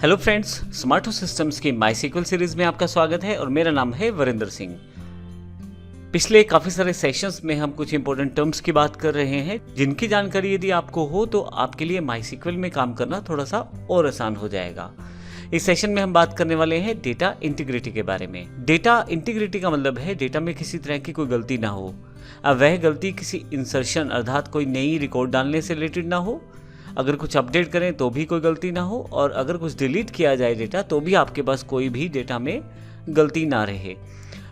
Hello friends, smart systems की माईसीक्वल series में आपका स्वागत है और मेरा नाम है वरिंदर सिंह। पिछले काफ़ी सारे सेशंस में हम कुछ इंपॉर्टेंट टर्म्स की बात कर रहे हैं जिनकी जानकारी यदि आपको हो तो आपके लिए माईसीक्वल में काम करना थोड़ा सा और आसान हो जाएगा। इस सेशन में हम बात करने वाले हैं डेटा इंटीग्रिटी के बारे में। डेटा इंटीग्रिटी का मतलब है डेटा में किसी तरह की कोई गलती ना हो। अब वह गलती किसी इंसर्शन अर्थात कोई नई रिकॉर्ड डालने से रिलेटेड ना हो, अगर कुछ अपडेट करें तो भी कोई गलती ना हो, और अगर कुछ डिलीट किया जाए डेटा तो भी आपके पास कोई भी डेटा में गलती ना रहे।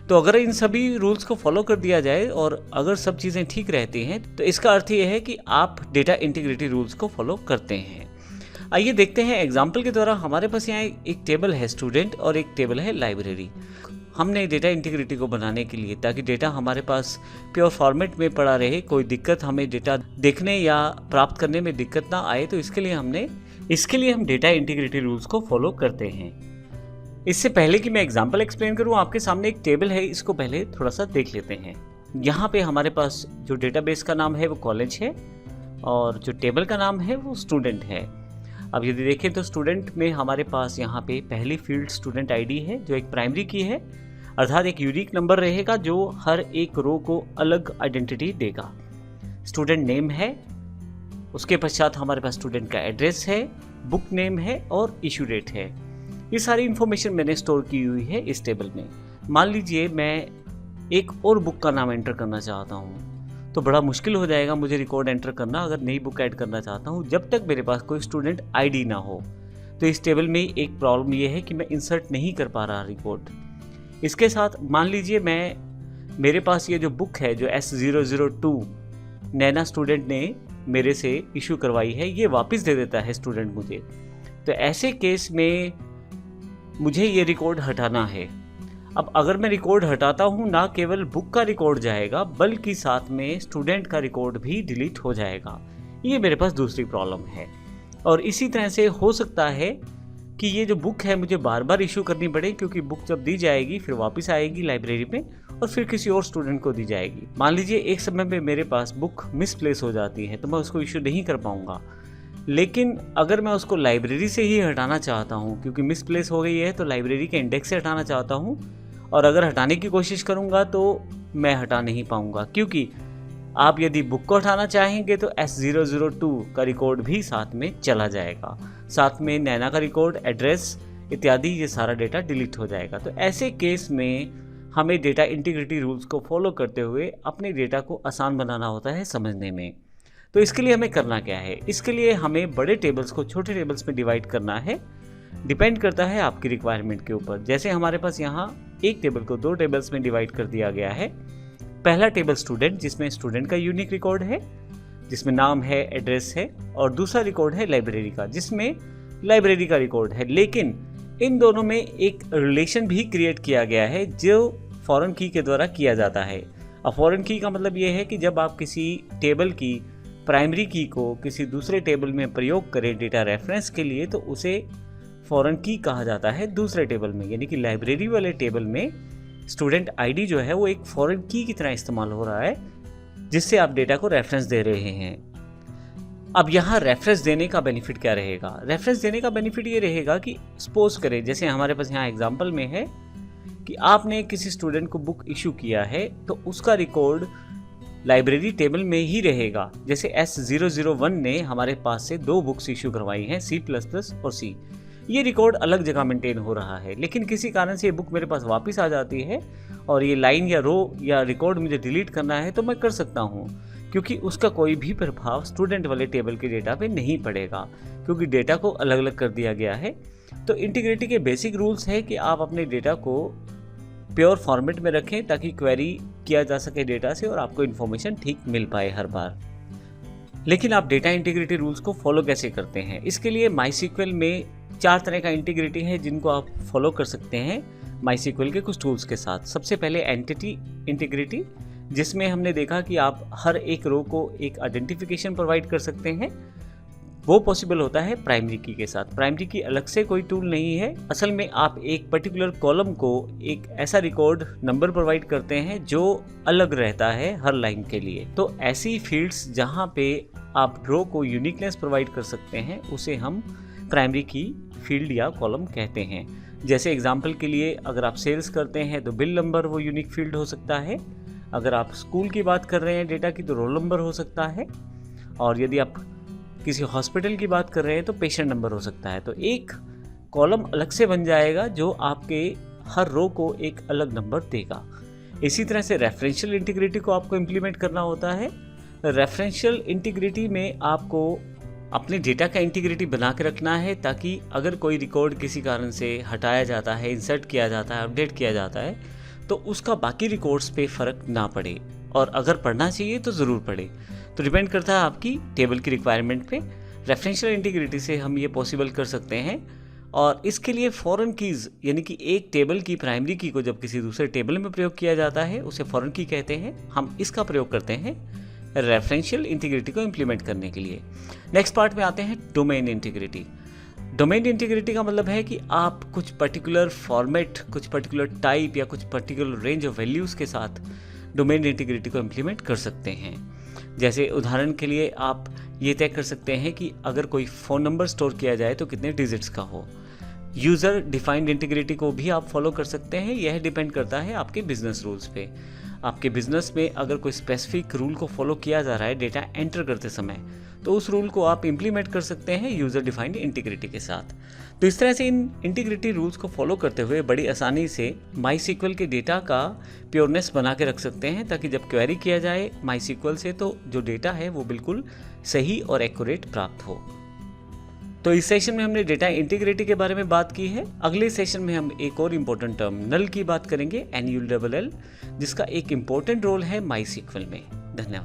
तो अगर इन सभी रूल्स को फॉलो कर दिया जाए और अगर सब चीज़ें ठीक रहती हैं तो इसका अर्थ ये है कि आप डेटा इंटीग्रिटी रूल्स को फॉलो करते हैं। आइए देखते हैं एग्जाम्पल के द्वारा। हमारे पास यहाँ एक टेबल है स्टूडेंट और एक टेबल है लाइब्रेरी। हमने डेटा इंटीग्रिटी को बनाने के लिए, ताकि डेटा हमारे पास प्योर फॉर्मेट में पड़ा रहे, कोई दिक्कत हमें डेटा देखने या प्राप्त करने में दिक्कत ना आए, तो इसके लिए हम डेटा इंटीग्रिटी रूल्स को फॉलो करते हैं। इससे पहले कि मैं एग्जांपल एक्सप्लेन करूं, आपके सामने एक टेबल है, इसको पहले थोड़ा सा देख लेते हैं। यहाँ पे हमारे पास जो डेटाबेस का नाम है वो कॉलेज है और जो टेबल का नाम है वो स्टूडेंट है। अब यदि देखें तो स्टूडेंट में हमारे पास यहाँ पे पहली फील्ड स्टूडेंट आईडी है जो एक प्राइमरी की है, अर्थात एक यूनिक नंबर रहेगा जो हर एक रो को अलग आइडेंटिटी देगा। स्टूडेंट नेम है, उसके पश्चात हमारे पास स्टूडेंट का एड्रेस है, बुक नेम है और इशू डेट है। ये सारी इन्फॉर्मेशन मैंने स्टोर की हुई है इस टेबल में। मान लीजिए मैं एक और बुक का नाम एंटर करना चाहता हूँ तो बड़ा मुश्किल हो जाएगा मुझे रिकॉर्ड एंटर करना अगर नई बुक ऐड करना चाहता हूँ जब तक मेरे पास कोई स्टूडेंट आईडी ना हो। तो इस टेबल में एक प्रॉब्लम ये है कि मैं इंसर्ट नहीं कर पा रहा रिकॉर्ड। इसके साथ मान लीजिए मेरे पास ये जो बुक है जो S002 नैना स्टूडेंट ने मेरे से इशू करवाई है, ये वापस दे देता है स्टूडेंट मुझे। तो ऐसे केस में मुझे ये रिकॉर्ड हटाना है। अब अगर मैं रिकॉर्ड हटाता हूँ, ना केवल बुक का रिकॉर्ड जाएगा बल्कि साथ में स्टूडेंट का रिकॉर्ड भी डिलीट हो जाएगा। ये मेरे पास दूसरी प्रॉब्लम है। और इसी तरह से हो सकता है कि ये जो बुक है मुझे बार बार इशू करनी पड़े, क्योंकि बुक जब दी जाएगी फिर वापस आएगी लाइब्रेरी में और फिर किसी और स्टूडेंट को दी जाएगी। मान लीजिए एक समय पे मेरे पास बुक मिसप्लेस हो जाती है तो मैं उसको इशू नहीं कर पाऊँगा। लेकिन अगर मैं उसको लाइब्रेरी से ही हटाना चाहता हूँ, क्योंकि मिसप्लेस हो गई है तो लाइब्रेरी के इंडेक्स से हटाना चाहता हूँ, और अगर हटाने की कोशिश करूँगा तो मैं हटा नहीं पाऊँगा, क्योंकि आप यदि बुक को हटाना चाहेंगे तो S002 का रिकॉर्ड भी साथ में चला जाएगा, साथ में नैना का रिकॉर्ड, एड्रेस इत्यादि, ये सारा डेटा डिलीट हो जाएगा। तो ऐसे केस में हमें डेटा इंटीग्रिटी रूल्स को फॉलो करते हुए अपने डेटा को आसान बनाना होता है समझने में। तो इसके लिए हमें करना क्या है? इसके लिए हमें बड़े टेबल्स को छोटे टेबल्स में डिवाइड करना है। डिपेंड करता है आपकी रिक्वायरमेंट के ऊपर। जैसे हमारे पास यहाँ एक टेबल को दो टेबल्स में डिवाइड कर दिया गया है। पहला टेबल स्टूडेंट, जिसमें स्टूडेंट का यूनिक रिकॉर्ड है, जिसमें नाम है, एड्रेस है, और दूसरा रिकॉर्ड है लाइब्रेरी का, जिसमें लाइब्रेरी का रिकॉर्ड है। लेकिन इन दोनों में एक रिलेशन भी क्रिएट किया गया है जो फॉरेन की के द्वारा किया जाता है। अब फॉरेन की का मतलब ये है कि जब आप किसी टेबल की प्राइमरी की को किसी दूसरे टेबल में प्रयोग करें डेटा रेफरेंस के लिए, तो उसे फॉरेन की कहा जाता है दूसरे टेबल में। यानी कि लाइब्रेरी वाले टेबल में स्टूडेंट आईडी जो है वो एक फॉरेन की तरह इस्तेमाल हो रहा है, जिससे आप डेटा को रेफरेंस दे रहे हैं। अब यहाँ रेफरेंस देने का बेनिफिट क्या रहेगा? रेफरेंस देने का बेनिफिट ये रहेगा कि सपोज करें, जैसे हमारे पास यहाँ एग्जांपल में है कि आपने किसी स्टूडेंट को बुक इशू किया है तो उसका रिकॉर्ड लाइब्रेरी टेबल में ही रहेगा। जैसे S001 ने हमारे पास से 2 बुक्स इशू करवाई हैं, C++ और C। ये रिकॉर्ड अलग जगह मेंटेन हो रहा है, लेकिन किसी कारण से ये बुक मेरे पास वापस आ जाती है और ये लाइन या रो या रिकॉर्ड मुझे डिलीट करना है तो मैं कर सकता हूँ, क्योंकि उसका कोई भी प्रभाव स्टूडेंट वाले टेबल के डेटा पे नहीं पड़ेगा, क्योंकि डेटा को अलग अलग कर दिया गया है। तो इंटीग्रिटी के बेसिक रूल्स है कि आप अपने डेटा को प्योर फॉर्मेट में रखें ताकि क्वेरी किया जा सके डेटा से और आपको इन्फॉर्मेशन ठीक मिल पाए हर बार। लेकिन आप डेटा इंटीग्रिटी रूल्स को फॉलो कैसे करते हैं? इसके लिए माईसीक्वल में 4 तरह का इंटीग्रिटी है जिनको आप फॉलो कर सकते हैं माईसीक्वल के कुछ टूल्स के साथ। सबसे पहले एंटिटी इंटीग्रिटी, जिसमें हमने देखा कि आप हर एक रो को एक आइडेंटिफिकेशन प्रोवाइड कर सकते हैं। वो पॉसिबल होता है प्राइमरी की के साथ। प्राइमरी की अलग से कोई टूल नहीं है। असल में आप एक पर्टिकुलर कॉलम को एक ऐसा रिकॉर्ड नंबर प्रोवाइड करते हैं जो अलग रहता है हर लाइन के लिए। तो ऐसी फील्ड्स जहाँ पे आप रो को यूनिकनेस प्रोवाइड कर सकते हैं उसे हम प्राइमरी की फील्ड या कॉलम कहते हैं। जैसे एग्जाम्पल के लिए अगर आप सेल्स करते हैं तो बिल नंबर वो यूनिक फील्ड हो सकता है। अगर आप स्कूल की बात कर रहे हैं डेटा की तो रोल नंबर हो सकता है। और यदि आप किसी हॉस्पिटल की बात कर रहे हैं तो पेशेंट नंबर हो सकता है। तो एक कॉलम अलग से बन जाएगा जो आपके हर रो को एक अलग नंबर देगा। इसी तरह से रेफरेंशियल इंटीग्रिटी को आपको इम्प्लीमेंट करना होता है। रेफरेंशियल इंटीग्रिटी में आपको अपने डेटा का इंटीग्रिटी बना के रखना है, ताकि अगर कोई रिकॉर्ड किसी कारण से हटाया जाता है, इंसर्ट किया जाता है, अपडेट किया जाता है तो उसका बाकी रिकॉर्ड्स पे फ़र्क ना पड़े, और अगर पढ़ना चाहिए तो ज़रूर पढ़े। तो डिपेंड करता है आपकी टेबल की रिक्वायरमेंट पे। रेफरेंशियल इंटीग्रिटी से हम ये पॉसिबल कर सकते हैं। और इसके लिए फॉरेन कीज़, यानी कि एक टेबल की प्राइमरी की को जब किसी दूसरे टेबल में प्रयोग किया जाता है उसे फॉरेन की कहते हैं। हम इसका प्रयोग करते हैं रेफरेंशियल इंटीग्रिटी को इम्प्लीमेंट करने के लिए। नेक्स्ट पार्ट में आते हैं डोमेन इंटीग्रिटी। डोमेन इंटीग्रिटी का मतलब है कि आप कुछ पर्टिकुलर फॉर्मेट, कुछ पर्टिकुलर टाइप या कुछ पर्टिकुलर रेंज ऑफ वैल्यूज़ के साथ डोमेन इंटीग्रिटी को इम्प्लीमेंट कर सकते हैं। जैसे उदाहरण के लिए आप ये तय कर सकते हैं कि अगर कोई फ़ोन नंबर स्टोर किया जाए तो कितने डिजिट्स का हो। यूज़र डिफाइंड इंटीग्रिटी को भी आप फॉलो कर सकते हैं। यह डिपेंड करता है आपके बिजनेस रूल्स पे। आपके बिजनेस में अगर कोई स्पेसिफिक रूल को फॉलो किया जा रहा है डेटा एंटर करते समय, तो उस रूल को आप इम्प्लीमेंट कर सकते हैं यूज़र डिफाइंड इंटीग्रिटी के साथ। तो इस तरह से इन इंटीग्रिटी रूल्स को फॉलो करते हुए बड़ी आसानी से माईसीक्वल के डेटा का प्योरनेस बना के रख सकते हैं, ताकि जब क्वेरी किया जाए माईसीक्वल से तो जो डेटा है वो बिल्कुल सही और एक्यूरेट प्राप्त हो। तो इस सेशन में हमने डेटा इंटीग्रिटी के बारे में बात की है। अगले सेशन में हम एक और इम्पोर्टेंट टर्म नल की बात करेंगे, NULL, जिसका एक इम्पोर्टेंट रोल है माईसीक्वल में। धन्यवाद।